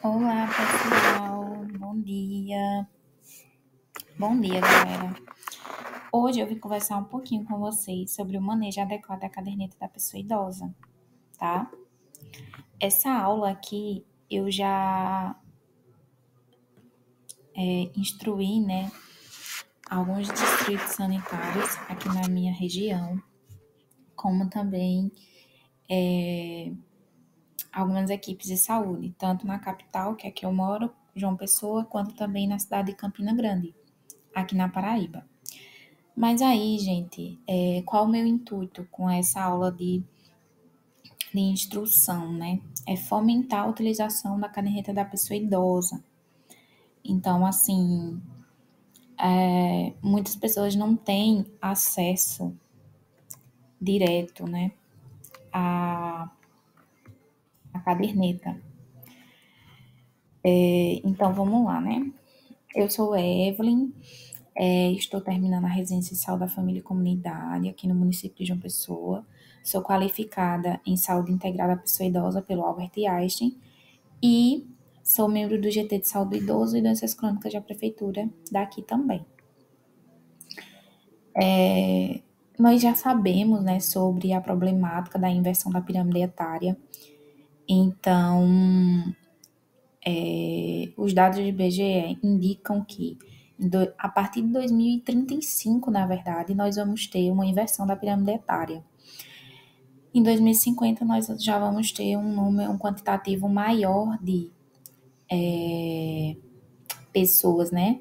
Olá, pessoal. Bom dia. Bom dia, galera. Hoje eu vim conversar um pouquinho com vocês sobre o manejo adequado da caderneta da pessoa idosa, tá? Essa aula aqui eu já instruí, né, alguns distritos sanitários aqui na minha região, como também algumas equipes de saúde, tanto na capital, que é que eu moro, João Pessoa, quanto também na cidade de Campina Grande, aqui na Paraíba. Mas aí, gente, qual o meu intuito com essa aula de instrução, né? É fomentar a utilização da caderneta da pessoa idosa. Então, assim, muitas pessoas não têm acesso direto, né, à caderneta. Então, vamos lá, né? Eu sou Evelyn, estou terminando a residência de saúde da família e comunidade aqui no município de João Pessoa. Sou qualificada em saúde integral da pessoa idosa pelo Albert Einstein e sou membro do GT de Saúde do Idoso e Doenças Crônicas da Prefeitura daqui também. Nós já sabemos, né, sobre a problemática da inversão da pirâmide etária. Então, os dados do IBGE indicam que a partir de 2035, na verdade, nós vamos ter uma inversão da pirâmide etária. Em 2050, nós já vamos ter um quantitativo maior de pessoas, né,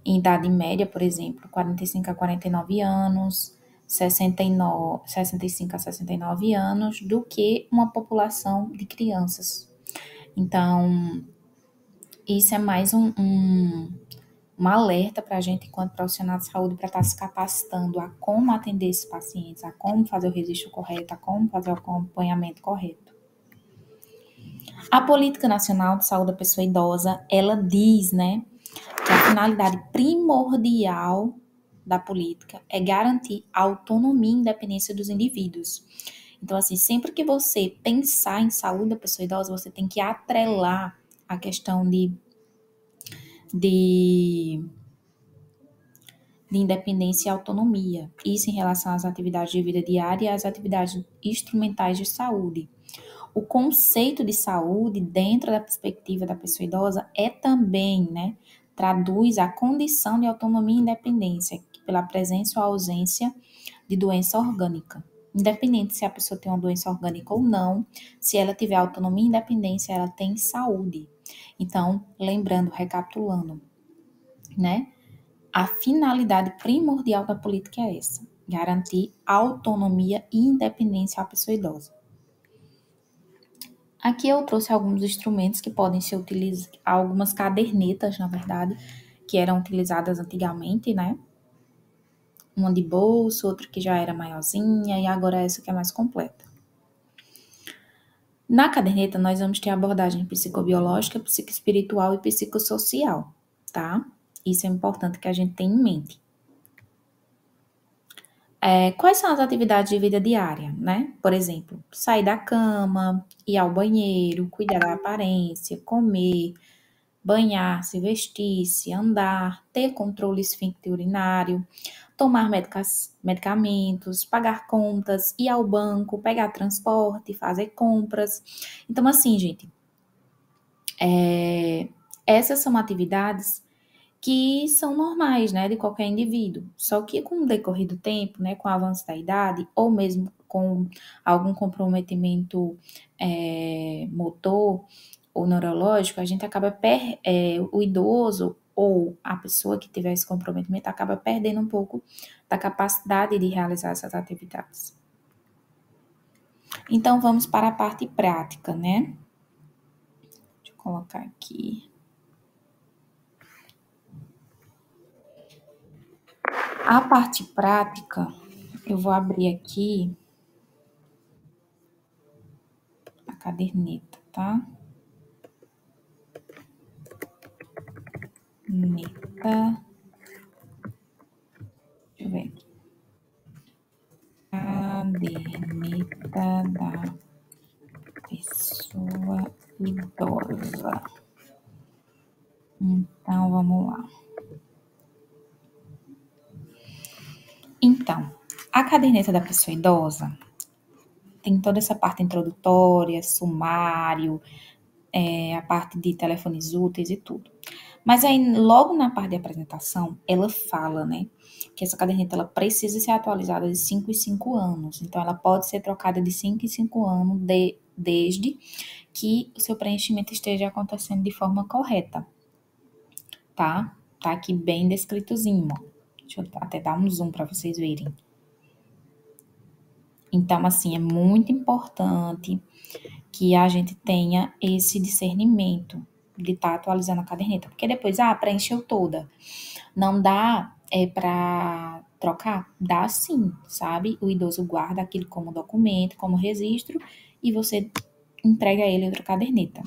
em idade média, por exemplo, 45 a 49 anos, 65 a 69 anos, do que uma população de crianças. Então, isso é mais um alerta para a gente, enquanto profissional de saúde, para estar se capacitando a como atender esses pacientes, a como fazer o registro correto, a como fazer o acompanhamento correto. A Política Nacional de Saúde da Pessoa Idosa, ela diz, né, que a finalidade primordial da política é garantir a autonomia e independência dos indivíduos. Então, assim, sempre que você pensar em saúde da pessoa idosa, você tem que atrelar a questão de independência e autonomia. Isso em relação às atividades de vida diária e às atividades instrumentais de saúde. O conceito de saúde, dentro da perspectiva da pessoa idosa, é também, né, traduz a condição de autonomia e independência, pela presença ou ausência de doença orgânica. Independente se a pessoa tem uma doença orgânica ou não, se ela tiver autonomia e independência, ela tem saúde. Então, lembrando, recapitulando, né, a finalidade primordial da política é essa: garantir autonomia e independência à pessoa idosa. Aqui eu trouxe alguns instrumentos que podem ser utilizados, algumas cadernetas, na verdade, que eram utilizadas antigamente, né? Uma de bolso, outra que já era maiorzinha, e agora essa que é mais completa. Na caderneta, nós vamos ter a abordagem psicobiológica, psicoespiritual e psicossocial, tá? Isso é importante que a gente tenha em mente. Quais são as atividades de vida diária, né? Por exemplo, sair da cama, ir ao banheiro, cuidar da aparência, comer, banhar-se, vestir-se, andar, ter controle esfíncter urinário, tomar medicamentos, pagar contas, ir ao banco, pegar transporte, fazer compras. Então, assim, gente, essas são atividades que são normais, né, de qualquer indivíduo. Só que com o decorrer do tempo, né, com o avanço da idade, ou mesmo com algum comprometimento motor ou neurológico, a gente acaba, o idoso ou a pessoa que tiver esse comprometimento acaba perdendo um pouco da capacidade de realizar essas atividades. Então, vamos para a parte prática, né? Deixa eu colocar aqui. A parte prática, eu vou abrir aqui a caderneta, tá? Caderneta. Deixa eu ver aqui. Caderneta da pessoa idosa. Então, vamos lá. Então, a caderneta da pessoa idosa tem toda essa parte introdutória, sumário, a parte de telefones úteis e tudo. Mas aí, logo na parte de apresentação, ela fala, né, que essa caderneta ela precisa ser atualizada de 5 em 5 anos. Então, ela pode ser trocada de 5 em 5 anos desde que o seu preenchimento esteja acontecendo de forma correta, tá? Tá aqui bem descritozinho, ó. Deixa eu até dar um zoom para vocês verem. Então, assim, é muito importante que a gente tenha esse discernimento de estar atualizando a caderneta, porque depois, preencheu toda. Não dá para trocar? Dá sim, sabe? O idoso guarda aquilo como documento, como registro, e você entrega a ele outra caderneta.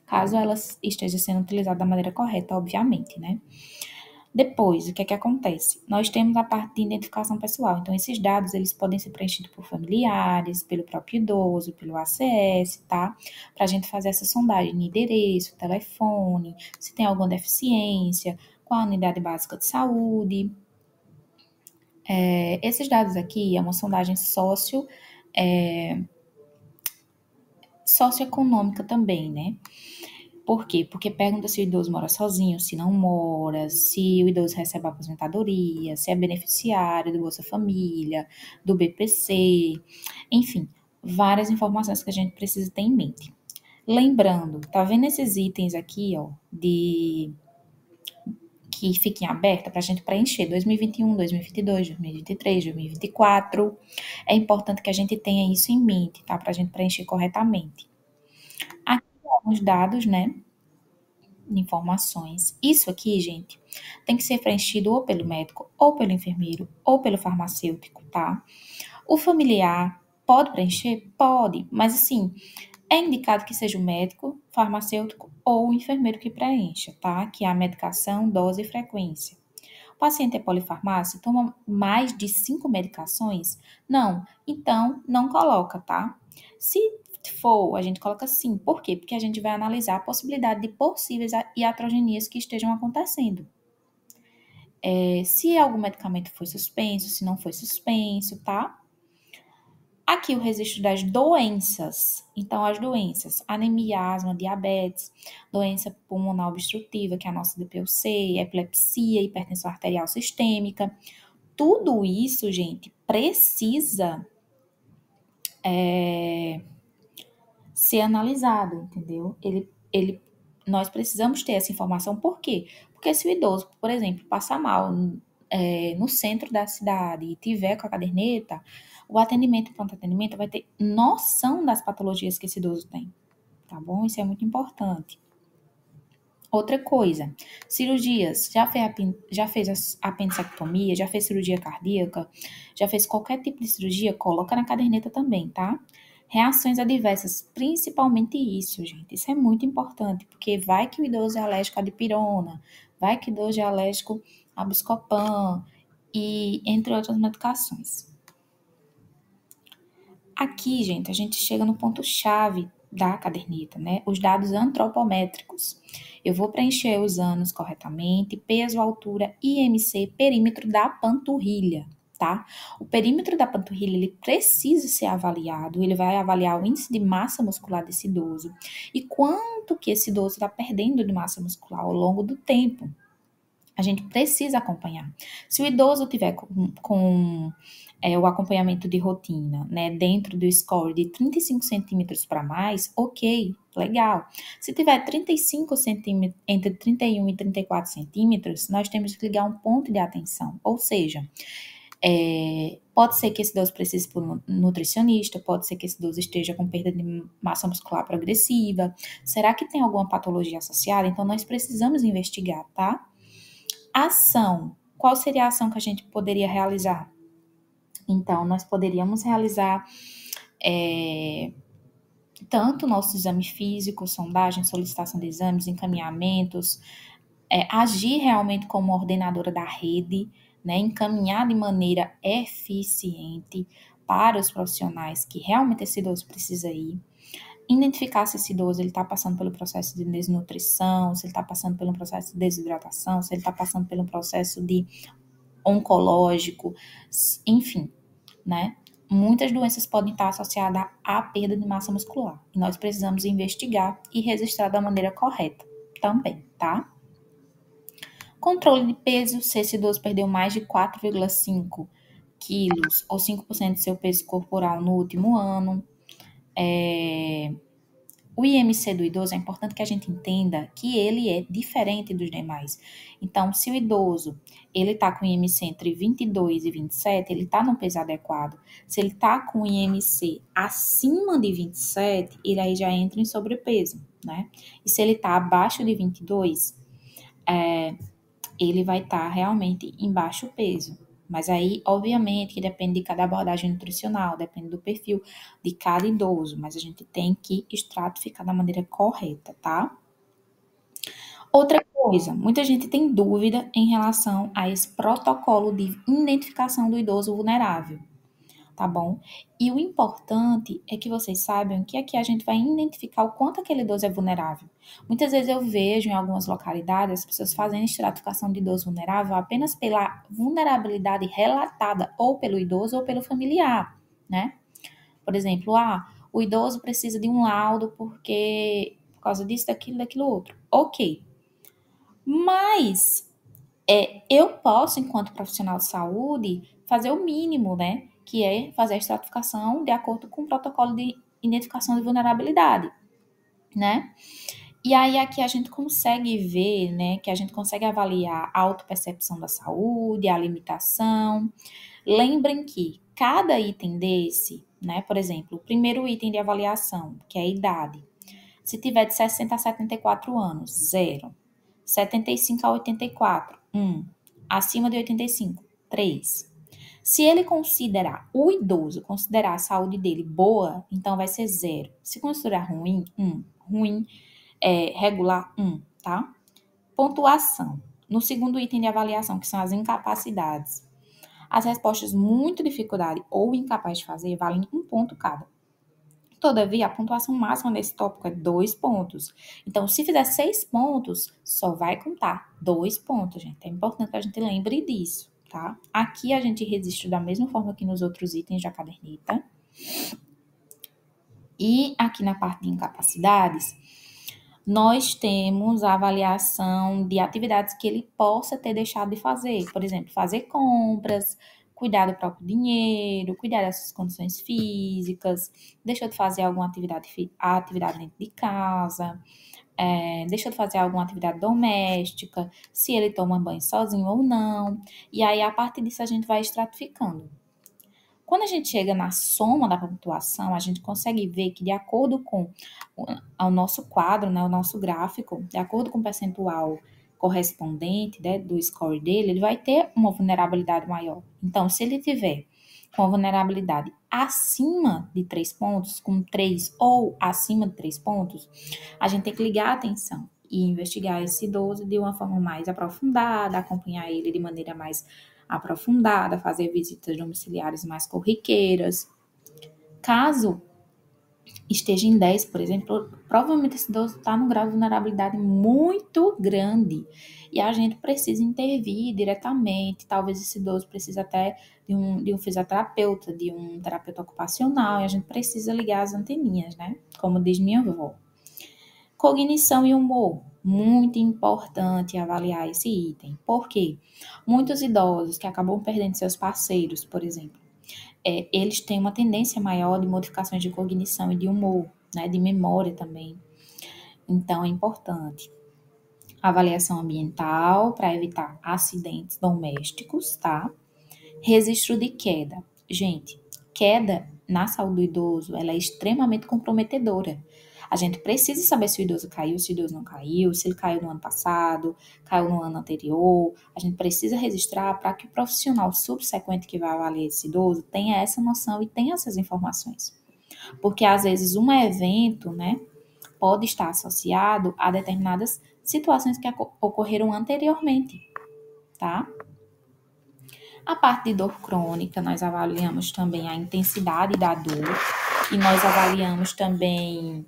Caso ela esteja sendo utilizada da maneira correta, obviamente, né? Depois, o que é que acontece? Nós temos a parte de identificação pessoal. Então, esses dados, eles podem ser preenchidos por familiares, pelo próprio idoso, pelo ACS, tá? Para a gente fazer essa sondagem de endereço, telefone, se tem alguma deficiência, qual a unidade básica de saúde. Esses dados aqui é uma sondagem socioeconômica também, né? Por quê? Porque pergunta se o idoso mora sozinho, se não mora, se o idoso recebe aposentadoria, se é beneficiário do Bolsa Família, do BPC, enfim, várias informações que a gente precisa ter em mente. Lembrando, tá vendo esses itens aqui, ó, que fiquem abertos para a gente preencher 2021, 2022, 2023, 2024. É importante que a gente tenha isso em mente, tá? Para a gente preencher corretamente. Aqui alguns dados, né? Informações. Isso aqui, gente, tem que ser preenchido ou pelo médico, ou pelo enfermeiro, ou pelo farmacêutico, tá? O familiar pode preencher? Pode, mas assim, é indicado que seja o médico, farmacêutico ou o enfermeiro que preencha, tá? Que é a medicação, dose e frequência. O paciente é polifarmácia, toma mais de 5 medicações? Não, então não coloca, tá? Se for, a gente coloca sim. Por quê? Porque a gente vai analisar a possibilidade de possíveis iatrogenias que estejam acontecendo. Se algum medicamento foi suspenso, se não foi suspenso, tá? Aqui o registro das doenças. Então, as doenças, anemia, asma, diabetes, doença pulmonar obstrutiva, que é a nossa DPOC, epilepsia, hipertensão arterial sistêmica. Tudo isso, gente, precisa ser analisado, entendeu? Nós precisamos ter essa informação. Por quê? Porque se o idoso, por exemplo, passar mal no centro da cidade e tiver com a caderneta, o atendimento, pronto atendimento, vai ter noção das patologias que esse idoso tem, tá bom? Isso é muito importante. Outra coisa, cirurgias, já fez apendicectomia, já fez cirurgia cardíaca, já fez qualquer tipo de cirurgia, coloca na caderneta também, tá? Reações adversas, principalmente isso, gente. Isso é muito importante, porque vai que o idoso é alérgico à dipirona, vai que o idoso é alérgico a Buscopan e entre outras medicações. Aqui, gente, a gente chega no ponto-chave da caderneta, né? Os dados antropométricos. Eu vou preencher os anos corretamente, peso, altura, IMC, perímetro da panturrilha, tá? O perímetro da panturrilha, ele precisa ser avaliado, ele vai avaliar o índice de massa muscular desse idoso e quanto que esse idoso está perdendo de massa muscular ao longo do tempo. A gente precisa acompanhar. Se o idoso tiver com o acompanhamento de rotina, né, dentro do score de 35 centímetros para mais, ok, legal. Se tiver 35 centímetros, entre 31 e 34 centímetros, nós temos que ligar um ponto de atenção. Ou seja, pode ser que esse idoso precise por um nutricionista, pode ser que esse idoso esteja com perda de massa muscular progressiva. Será que tem alguma patologia associada? Então, nós precisamos investigar, tá? Ação. Qual seria a ação que a gente poderia realizar? Então, nós poderíamos realizar tanto nosso exame físico, sondagem, solicitação de exames, encaminhamentos, agir realmente como ordenadora da rede, né, encaminhar de maneira eficiente para os profissionais que realmente esse idoso precisa ir. identificar se esse idoso está passando pelo processo de desnutrição, se ele está passando pelo processo de desidratação, se ele está passando pelo processo de oncológico, enfim, né? Muitas doenças podem estar associadas à perda de massa muscular. E nós precisamos investigar e registrar da maneira correta também, tá? Controle de peso, se esse idoso perdeu mais de 4,5 quilos ou 5% do seu peso corporal no último ano. O IMC do idoso é importante que a gente entenda que ele é diferente dos demais. Então, se o idoso ele está com IMC entre 22 e 27, ele está num peso adequado. Se ele está com IMC acima de 27, ele aí já entra em sobrepeso, né? E se ele está abaixo de 22, ele vai estar realmente em baixo peso. Mas aí, obviamente, que depende de cada abordagem nutricional, depende do perfil de cada idoso, mas a gente tem que estratificar da maneira correta, tá? Outra coisa, muita gente tem dúvida em relação a esse protocolo de identificação do idoso vulnerável, tá bom? E o importante é que vocês saibam que aqui a gente vai identificar o quanto aquele idoso é vulnerável. Muitas vezes eu vejo em algumas localidades as pessoas fazendo estratificação de idoso vulnerável apenas pela vulnerabilidade relatada ou pelo idoso ou pelo familiar, né? Por exemplo, o idoso precisa de um laudo porque por causa disso, daquilo outro. Ok. Mas eu posso, enquanto profissional de saúde, fazer o mínimo, né? Que é fazer a estratificação de acordo com o protocolo de identificação de vulnerabilidade, né? E aí aqui a gente consegue ver, né, que a gente consegue avaliar a autopercepção da saúde, a limitação. Lembrem que cada item desse, né, por exemplo, o primeiro item de avaliação, que é a idade, se tiver de 60 a 74 anos, 0. 75 a 84, 1. Acima de 85, 3. Se ele considerar o idoso, considerar a saúde dele boa, então vai ser 0. Se considerar ruim, 1. Ruim, regular, 1, tá? Pontuação. No segundo item de avaliação, que são as incapacidades. As respostas muito dificuldade ou incapaz de fazer valem 1 ponto cada. Todavia, a pontuação máxima nesse tópico é 2 pontos. Então, se fizer 6 pontos, só vai contar 2 pontos, gente. É importante que a gente lembre disso, tá? Aqui a gente registra da mesma forma que nos outros itens da caderneta. E aqui na parte de incapacidades, nós temos a avaliação de atividades que ele possa ter deixado de fazer. Por exemplo, fazer compras, cuidar do próprio dinheiro, cuidar das suas condições físicas, deixou de fazer alguma atividade dentro de casa, deixou de fazer alguma atividade doméstica, se ele toma banho sozinho ou não. E aí, a partir disso, a gente vai estratificando. Quando a gente chega na soma da pontuação, a gente consegue ver que, de acordo com o nosso quadro, né, o nosso gráfico, de acordo com o percentual correspondente, né, do score dele, ele vai ter uma vulnerabilidade maior. Então, se ele tiver com a vulnerabilidade acima de 3 pontos, com 3 ou acima de 3 pontos, a gente tem que ligar a atenção e investigar esse idoso de uma forma mais aprofundada, acompanhar ele de maneira mais aprofundada, fazer visitas domiciliares mais corriqueiras. Caso esteja em 10, por exemplo, provavelmente esse idoso está num grau de vulnerabilidade muito grande e a gente precisa intervir diretamente. Talvez esse idoso precise até de um fisioterapeuta, de um terapeuta ocupacional, e a gente precisa ligar as anteninhas, né? Como diz minha avó. Cognição e humor. Muito importante avaliar esse item. Por quê? Muitos idosos que acabam perdendo seus parceiros, por exemplo, eles têm uma tendência maior de modificações de cognição e de humor, né, de memória também. Então, é importante. Avaliação ambiental para evitar acidentes domésticos, tá? Registro de queda. Gente, queda na saúde do idoso, ela é extremamente comprometedora. A gente precisa saber se o idoso caiu, se o idoso não caiu, se ele caiu no ano passado, caiu no ano anterior. A gente precisa registrar para que o profissional subsequente que vai avaliar esse idoso tenha essa noção e tenha essas informações. Porque às vezes um evento, né, pode estar associado a determinadas situações que ocorreram anteriormente, tá? A parte de dor crônica, nós avaliamos também a intensidade da dor e nós avaliamos também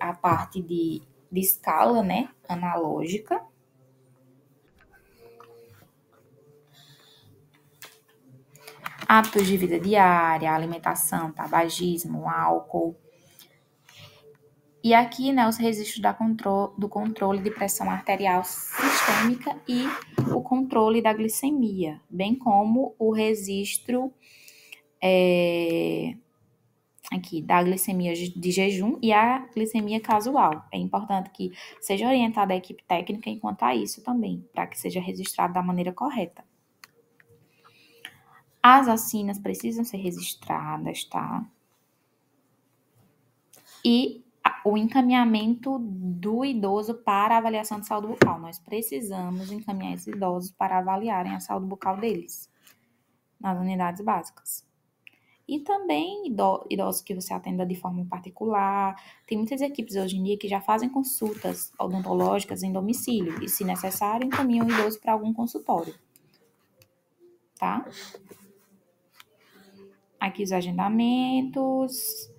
a parte de escala, né, analógica. Hábitos de vida diária, alimentação, tabagismo, álcool. E aqui, né, os registros do controle de pressão arterial sistêmica e o controle da glicemia, bem como o registro aqui da glicemia de jejum e a glicemia casual. É importante que seja orientada a equipe técnica enquanto a isso também, para que seja registrado da maneira correta. As vacinas precisam ser registradas, tá? E o encaminhamento do idoso para a avaliação de saúde bucal. Nós precisamos encaminhar esses idosos para avaliarem a saúde bucal deles nas unidades básicas. E também idosos que você atenda de forma particular. Tem muitas equipes hoje em dia que já fazem consultas odontológicas em domicílio e, se necessário, encaminham o idoso para algum consultório. Tá? Aqui os agendamentos.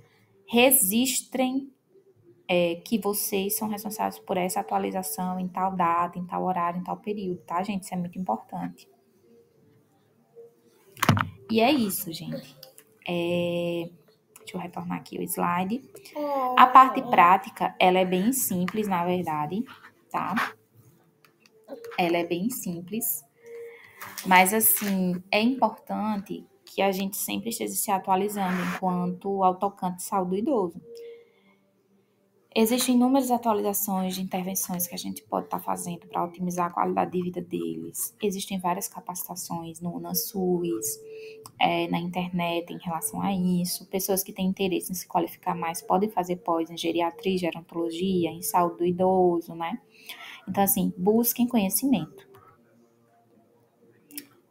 Registrem que vocês são responsáveis por essa atualização em tal data, em tal horário, em tal período, tá, gente? Isso é muito importante. E é isso, gente. Deixa eu retornar aqui o slide. A parte prática, ela é bem simples, na verdade, tá? Ela é bem simples. Mas, assim, é importante que a gente sempre esteja se atualizando enquanto ao tocante de saúde do idoso. Existem inúmeras atualizações de intervenções que a gente pode estar fazendo para otimizar a qualidade de vida deles. Existem várias capacitações no UNASUS, na internet em relação a isso. Pessoas que têm interesse em se qualificar mais podem fazer pós em geriatria, gerontologia, em saúde do idoso, né? Então, assim, busquem conhecimento.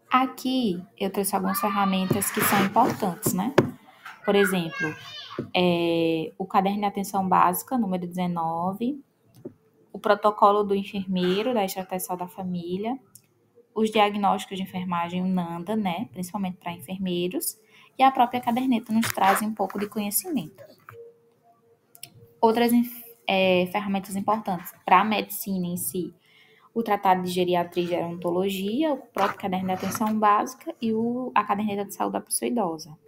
Aqui eu trouxe algumas ferramentas que são importantes, né? Por exemplo, o caderno de atenção básica, número 19, o protocolo do enfermeiro, da estratégia da família, os diagnósticos de enfermagem, o NANDA, né, principalmente para enfermeiros, e a própria caderneta nos traz um pouco de conhecimento. Outras ferramentas importantes para a medicina em si, o Tratado de Geriatria e Gerontologia, o próprio caderno de atenção básica e a caderneta de saúde da pessoa idosa.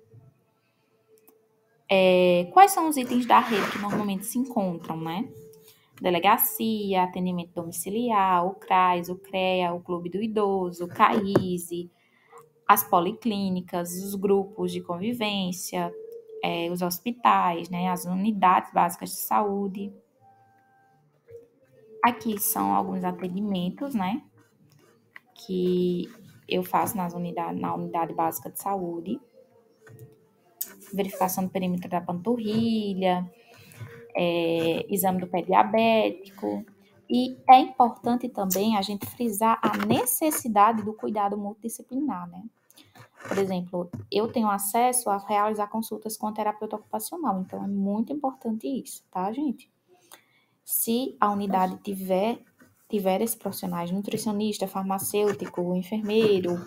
Quais são os itens da rede que normalmente se encontram, né? Delegacia, atendimento domiciliar, o CRAS, o CREA, o Clube do Idoso, o CAISE, as policlínicas, os grupos de convivência, os hospitais, né, as unidades básicas de saúde. Aqui são alguns atendimentos, né, que eu faço na unidade básica de saúde. Verificação do perímetro da panturrilha, exame do pé diabético. E é importante também a gente frisar a necessidade do cuidado multidisciplinar, né? Por exemplo, eu tenho acesso a realizar consultas com a terapeuta ocupacional, então é muito importante isso, tá, gente? Se a unidade tiver esses profissionais, nutricionista, farmacêutico, enfermeiro,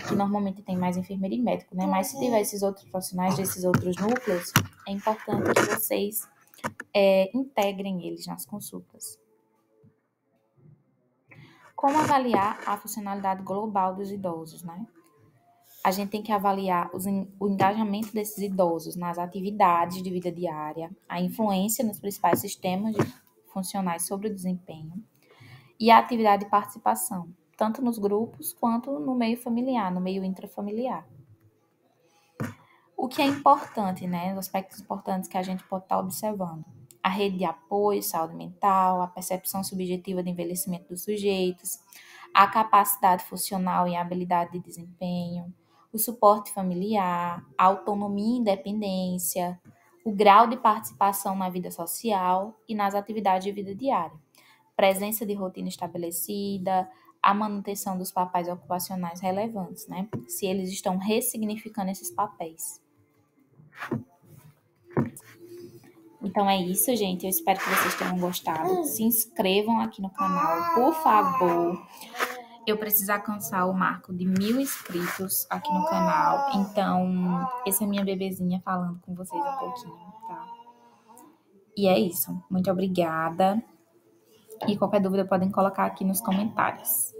que normalmente tem mais enfermeiro e médico, né? Mas se tiver esses outros profissionais desses outros núcleos, é importante que vocês integrem eles nas consultas. Como avaliar a funcionalidade global dos idosos, né? A gente tem que avaliar o engajamento desses idosos nas atividades de vida diária, a influência nos principais sistemas funcionais sobre o desempenho e a atividade de participação, tanto nos grupos quanto no meio familiar, no meio intrafamiliar. O que é importante, né? Os aspectos importantes que a gente pode estar observando. A rede de apoio, saúde mental, a percepção subjetiva de envelhecimento dos sujeitos, a capacidade funcional e a habilidade de desempenho, o suporte familiar, a autonomia e independência, o grau de participação na vida social e nas atividades de vida diária, presença de rotina estabelecida, a manutenção dos papéis ocupacionais relevantes, né? Se eles estão ressignificando esses papéis. Então é isso, gente. Eu espero que vocês tenham gostado. Se inscrevam aqui no canal, por favor. Eu preciso alcançar o marco de 1.000 inscritos aqui no canal. Então, essa é minha bebezinha falando com vocês um pouquinho, tá? E é isso. Muito obrigada. E qualquer dúvida podem colocar aqui nos comentários.